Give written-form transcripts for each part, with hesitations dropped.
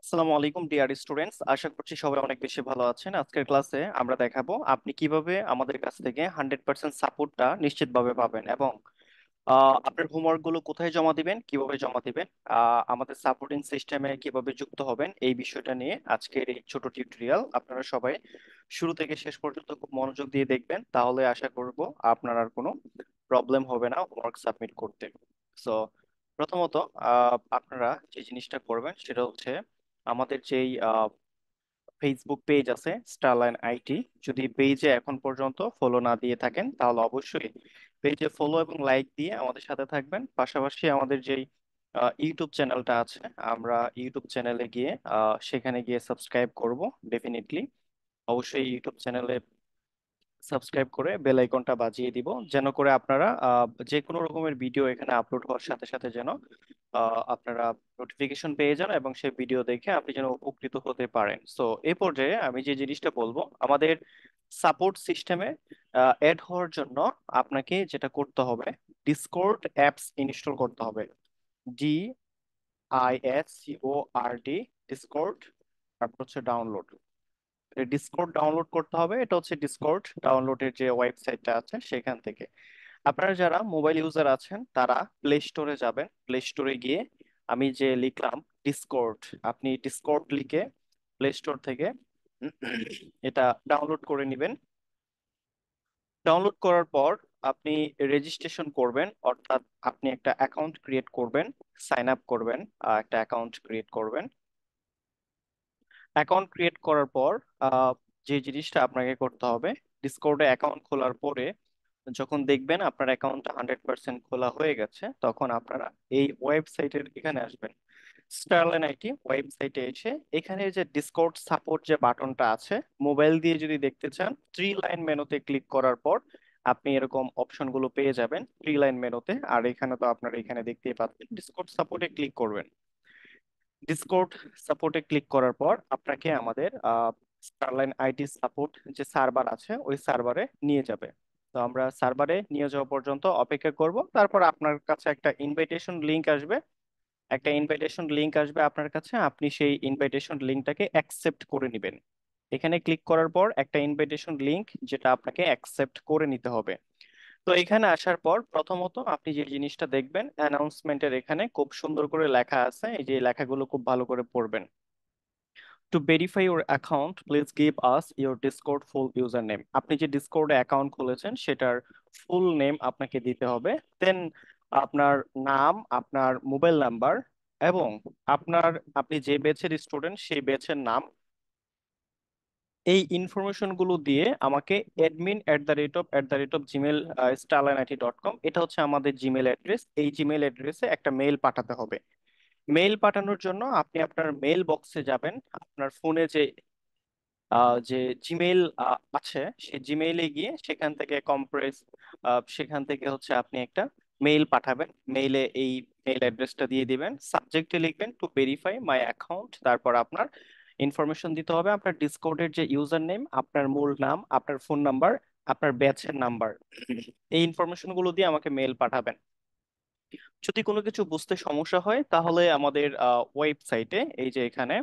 আসসালামু আলাইকুম dear students, আশা করছি সবাই অনেক বেশি ভালো আছেন। আজকের ক্লাসে আমরা দেখাবো আপনি কিভাবে আমাদের কাছ থেকে 100% সাপোর্টটা নিশ্চিতভাবে পাবেন এবং আপনার হোমওয়ার্ক গুলো কোথায় জমা দিবেন, কিভাবে জমা দিবেন, আমাদের সাপোর্টিং সিস্টেমে কিভাবে যুক্ত হবেন, এই বিষয়টা নিয়ে আজকের এই ছোট টিউটোরিয়াল। আপনারা সবাই শুরু থেকে শেষ পর্যন্ত খুব মনোযোগ দিয়ে দেখবেন, তাহলে আশা করব আপনার আর কোনো প্রবলেম হবে না হোমওয়ার্ক সাবমিট করতে। সো প্রথমত আপনারা যে জিনিসটা করবেন সেটা হচ্ছে আমাদের যেই ফেসবুক পেজ আছে স্টারলাইন আইটি, যদি পেজে এখন পর্যন্ত ফলো না দিয়ে থাকেন তাহলে অবশ্যই পেজে ফলো এবং লাইক দিয়ে আমাদের সাথে থাকবেন। পাশাপাশি আমাদের যেই ইউটিউব চ্যানেলটা আছে, আমরা ইউটিউব চ্যানেলে গিয়ে সেখানে গিয়ে সাবস্ক্রাইব করব ডেফিনেটলি। অবশ্যই ইউটিউব চ্যানেলে সাবস্ক্রাইব করে বেল আইকনটা বাজিয়ে দিব, যেন করে আপনারা যে কোনো রকমের ভিডিও এখানে আপলোড হওয়ার সাথে সাথে যেন আপনারা নোটিফিকেশন পেয়ে যান এবং সেই ভিডিও দেখে আপনি যেন উপকৃত হতে পারেন। সো এই পর্যায়ে আমি যে জিনিসটা বলবো, আমাদের সাপোর্ট সিস্টেমে অ্যাড হওয়ার জন্য আপনাকে যেটা করতে হবে, ডিসকর্ড অ্যাপস ইনস্টল করতে হবে। DISCORD, Discord. তারপর হচ্ছে ডাউনলোড, ডিসকর্ড ডাউনলোড করতে হবে। এটা হচ্ছে ডিসকর্ড ডাউনলোডের যে ওয়েবসাইটটা আছে সেখান থেকে। আপনারা যারা মোবাইল ইউজার আছেন তারা প্লে স্টোরে যাবেন, প্লে স্টোরে গিয়ে আমি যে লিখলাম ডিসকর্ড, আপনি ডিসকর্ড লিখে প্লে স্টোর থেকে এটা ডাউনলোড করে নেবেন। ডাউনলোড করার পর আপনি রেজিস্ট্রেশন করবেন, অর্থাৎ আপনি একটা অ্যাকাউন্ট ক্রিয়েট করবেন, সাইন আপ করবেন, একটা অ্যাকাউন্ট ক্রিয়েট করবেন। অ্যাকাউন্ট ক্রিয়েট করার পর যে জিনিসটা আপনাকে করতে হবে, ডিসকর্ডে অ্যাকাউন্ট খোলার পরে যখন দেখবেন আপনার অ্যাকাউন্টটা 100% খোলা হয়ে গেছে, তখন আপনারা এই ওয়েবসাইটের এখানে আসবেন, স্টারলাইন আইটি ওয়েবসাইটে এসে এখানে যে ডিসকর্ড সাপোর্ট যে বাটনটা আছে, মোবাইল দিয়ে যদি দেখতে চান, থ্রি লাইন মেনুতে ক্লিক করার পর আপনি এরকম অপশনগুলো পেয়ে যাবেন থ্রি লাইন মেনুতে। আর এখানে তো আপনারা এখানে দেখতেই পাচ্ছেন, ডিসকর্ড সাপোর্টে ক্লিক করবেন। ডিসকর্ড সাপোর্টে ক্লিক করার পর আপনাকে আমাদের স্টারলাইন আইটি সাপোর্ট যে সার্ভার আছে ওই সার্ভারে নিয়ে যাবে। তো আমরা সার্ভারে নিয়ে যাওয়া পর্যন্ত অপেক্ষা করব। তারপর আপনার কাছে একটা ইনভাইটেশন লিংক আসবে, একটা ইনভাইটেশন লিংক আসবে আপনার কাছে, আপনি সেই ইনভাইটেশন লিংকটাকে অ্যাকসেপ্ট করে নেবেন। এখানে ক্লিক করার পর একটা ইনভাইটেশন লিংক যেটা আপনাকে অ্যাকসেপ্ট করে নিতে হবে। তো এখানে আসার পর প্রথমত আপনি যে জিনিসটা দেখবেন, অ্যানাউন্সমেন্টের এখানে খুব সুন্দর করে লেখা আছে, এই যে লেখাগুলো খুব ভালো করে পড়বেন। To verify your account please give us your Discord full user name. আপনি যে ডিসকর্ডে অ্যাকাউন্ট খুলেছেন সেটার ফুল নেম আপনাকে দিতে হবে। দেন আপনার নাম, আপনার মোবাইল নাম্বার এবং আপনার, আপনি যে ব্যাচের স্টুডেন্ট সেই ব্যাচের নাম, এই ইনফরমেশন গুলো দিয়ে আমাকে admin@the rate of Gmail starlineIT.com, এটা হচ্ছে আমাদের জিমেল অ্যাড্রেস, এই জিমেল অ্যাড্রেসে একটা মেইল পাঠাতে হবে। মেইল পাঠানোর জন্য আপনি আপনার মেইল বক্সে যাবেন, আপনার ফোনে যে জিমেইল আছে সেই জিমেইলে গিয়ে সেখান থেকে কম্প্রেস, সেখান থেকে হচ্ছে আপনি একটা মেইল পাঠাবেন। মেইলে এই মেইল অ্যাড্রেসটা দিয়ে দিবেন, সাবজেক্টে লিখবেন টু ভেরিফাই মাই অ্যাকাউন্ট, তারপর আপনার ইনফরমেশন দিতে হবে, আপনার ডিসকর্ডের যে ইউজার নেম, আপনার মূল নাম, আপনার ফোন নাম্বার, আপনার ব্যাচের নাম্বার, এই ইনফরমেশন গুলো দিয়ে আমাকে মেইল পাঠাবেন। যদি কোনো কিছু বুঝতে সমস্যা হয় তাহলে আমাদের ওয়েবসাইটে এই যে এখানে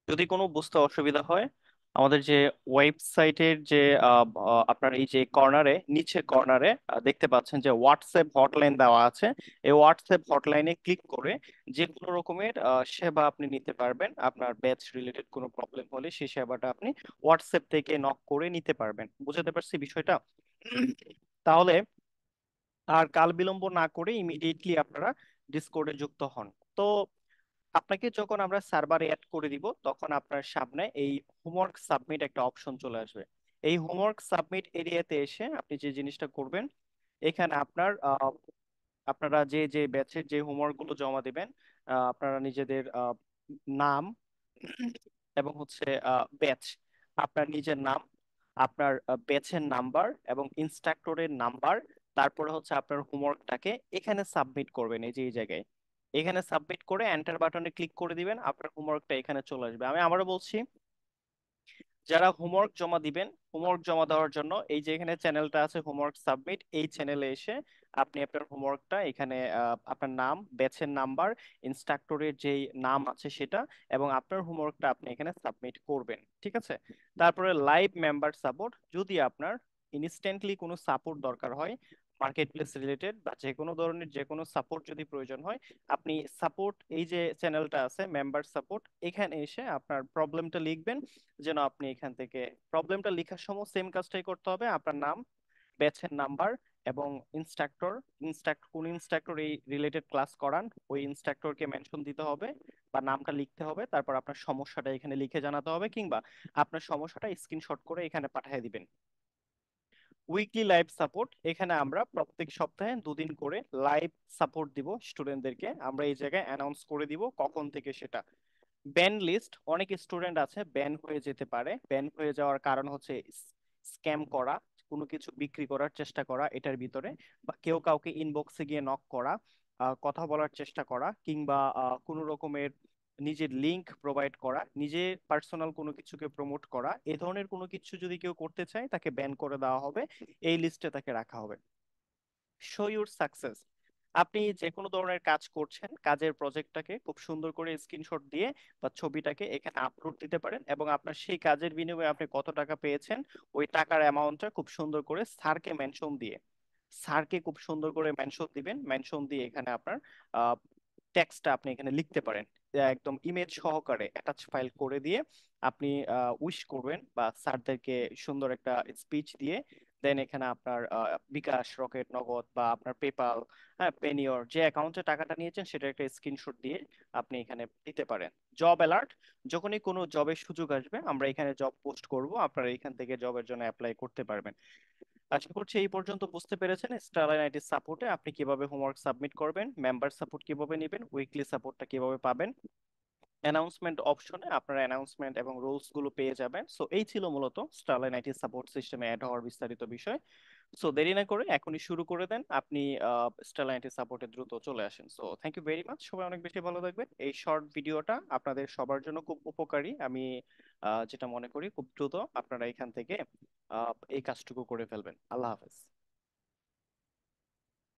যদি কোনো বুঝতে অসুবিধা হয়, আমাদের যে ওয়েবসাইটের যে আপনার এই যে কর্নারে, নিচে কর্নারে দেখতে পাচ্ছেন যে হোয়াটসঅ্যাপ হটলাইন দেওয়া আছে। এই হোয়াটসঅ্যাপ হটলাইনে ক্লিক করে যে কোনো রকমের সেবা আপনি নিতে পারবেন। আপনার ব্যাচ রিলেটেড কোনো প্রবলেম হলে সেই সেবাটা আপনি হোয়াটসঅ্যাপ থেকে নক করে নিতে পারবেন। বুঝতে পারছি বিষয়টা? তাহলে আর কাল বিলম্ব না করে ইমিডিয়েটলি আপনারা ডিসকর্ডে যুক্ত হন। তো আপনাকে যখন আমরা সার্ভারে অ্যাড করে দিব তখন আপনার সামনে এই হোমওয়ার্ক সাবমিট একটা অপশন চলে আসবে। এই হোমওয়ার্ক সাবমিট এরিয়াতে এসে আপনি যে জিনিসটা করবেন, এখানে আপনারা যে যে ব্যাচের যে হোমওয়ার্ক গুলো জমা দিবেন, আপনারা নিজেদের নাম এবং হচ্ছে ব্যাচ, আপনার নিজের নাম, আপনার ব্যাচের নাম্বার এবং ইনস্ট্রাক্টরের নাম্বার, তারপরে হচ্ছে আপনার হোমওয়ার্কটাকে এখানে সাবমিট করবেন, এই যে এই জায়গায় এখানে সাবমিট করে এন্টার বাটনে ক্লিক করে দিবেন, আপনার হোমওয়ার্কটা এখানে চলে আসবে। আমি আবারও বলছি যারা হোমওয়ার্ক জমা দিবেন, হোমওয়ার্ক জমা দেওয়ার জন্য এই যে এখানে চ্যানেলটা আছে হোমওয়ার্ক সাবমিট, এই চ্যানেলে এসে আপনি আপনার হোমওয়ার্কটা এখানে আপনার নাম, ব্যাচের নাম্বার, ইনস্ট্রাক্টরের যেই নাম আছে সেটা, এবং আপনার হোমওয়ার্কটা আপনি এখানে সাবমিট করবেন, ঠিক আছে? তারপরে লাইভ মেম্বার সাপোর্ট, যদি আপনার ইনস্ট্যান্টলি কোনো সাপোর্ট দরকার হয়, মার্কেট প্লেস রিলেটেড বা যে কোনো ধরনের যে কোনো সাপোর্ট যদি প্রয়োজন হয়, আপনি সাপোর্ট, এই যে চ্যানেলটা আছে মেম্বার সাপোর্ট, এখানে এসে আপনার প্রবলেমটা লিখবেন। যেন আপনি এখান থেকে প্রবলেমটা লেখার সময় সেম কাজটাই করতে হবে, আপনার নাম, ব্যাচের নাম্বার এবং ইনস্ট্রাক্টর, কোন ইনস্ট্রাক্টর এই রিলেটেড ক্লাস করান ওই ইনস্ট্রাক্টরকে মেনশন দিতে হবে বা নামটা লিখতে হবে, তারপর আপনার সমস্যাটা এখানে লিখে জানাতে হবে, কিংবা আপনার সমস্যাটা স্ক্রিনশট করে এখানে পাঠিয়ে দিবেন। উইকলি লাইভ সাপোর্ট, এখানে আমরা প্রত্যেক সপ্তাহে 2 দিন করে লাইভ সাপোর্ট দিব স্টুডেন্টদেরকে, আমরা এই জায়গায় অ্যানাউন্স করে দিব কখন থেকে সেটা। ব্যান লিস্ট, অনেক স্টুডেন্ট আছে ব্যান হয়ে যেতে পারে, ব্যান হয়ে যাওয়ার কারণ হচ্ছে স্ক্যাম করা, কোনো কিছু বিক্রি করার চেষ্টা করা এটার ভিতরে, বা কেউ কাউকে ইনবক্সে গিয়ে নক করা, কথা বলার চেষ্টা করা, কিংবা কোনো রকমের নিজের লিংক প্রোভাইড করা, নিজে পার্সোনাল কোনো কিছুকে প্রমোট করা, এ ধরনের কোনো কিছু যদি কেউ করতে চায় তাকে ব্যান করে দেওয়া হবে, এই লিস্টে তাকে রাখা হবে। শো ইউর সাকসেস, আপনি যে কোনো ধরনের কাজ করছেন, কাজের প্রজেক্টটাকে খুব সুন্দর করে স্ক্রিনশট দিয়ে বা ছবিটাকে এখানে আপলোড দিতে পারেন, এবং আপনার সেই কাজের বিনিময়ে আপনি কত টাকা পেয়েছেন ওই টাকার অ্যামাউন্টটা খুব সুন্দর করে স্যারকে মেনশন দিয়ে, স্যারকে খুব সুন্দর করে মেনশন দিবেন, মেনশন দিয়ে এখানে আপনার টেক্সটটা আপনি এখানে লিখতে পারেন, একদম ইমেজ সহকারে অ্যাটাচ ফাইল করে দিয়ে আপনি উইশ করবেন বা স্যারদেরকে সুন্দর একটা স্পিচ দিয়ে, দেন এখানে আপনার বিকাশ, রকেট, নগদ বা আপনার পেপাল, হ্যাঁ পেনিওর, যে অ্যাকাউন্টে টাকাটা নিয়েছেন সেটা একটা স্ক্রিনশট দিয়ে আপনি এখানে দিতে পারেন। জব অ্যালার্ট, যখনই কোনো জবের সুযোগ আসবে আমরা এখানে জব পোস্ট করব, আপনারা এখান থেকে জবের জন্য অ্যাপ্লাই করতে পারবেন। আশা করছি এই পর্যন্ত বুঝতে পেরেছেন স্টারলাইন আইটি সাপোর্টে আপনি কিভাবে হোমওয়ার্ক সাবমিট করবেন, মেম্বার সাপোর্ট কিভাবে নেবেন, উইকলি সাপোর্টটা কিভাবে পাবেন, অ্যানাউন্সমেন্ট অপশনে আপনারা অ্যানাউন্সমেন্ট এবং রুলস গুলো পেয়ে যাবেন। সো এই ছিল মূলত স্টারলাইন আইটি সাপোর্ট সিস্টেমে অ্যাড হওয়ার বিস্তারিত বিষয়। সো দেরি না করে এখনই শুরু করে দেন, আপনি স্টারলাইন আইটি সাপোর্টে দ্রুত চলে আসেন। So thank you very much, সবাই অনেক বেশি ভালো থাকবেন। এই শর্ট ভিডিওটা আপনাদের সবার জন্য খুব উপকারী, আমি যেটা মনে করি খুব দ্রুত আপনারা এখান থেকে এই কাজটুকু করে ফেলবেন। আল্লাহ হাফেজ।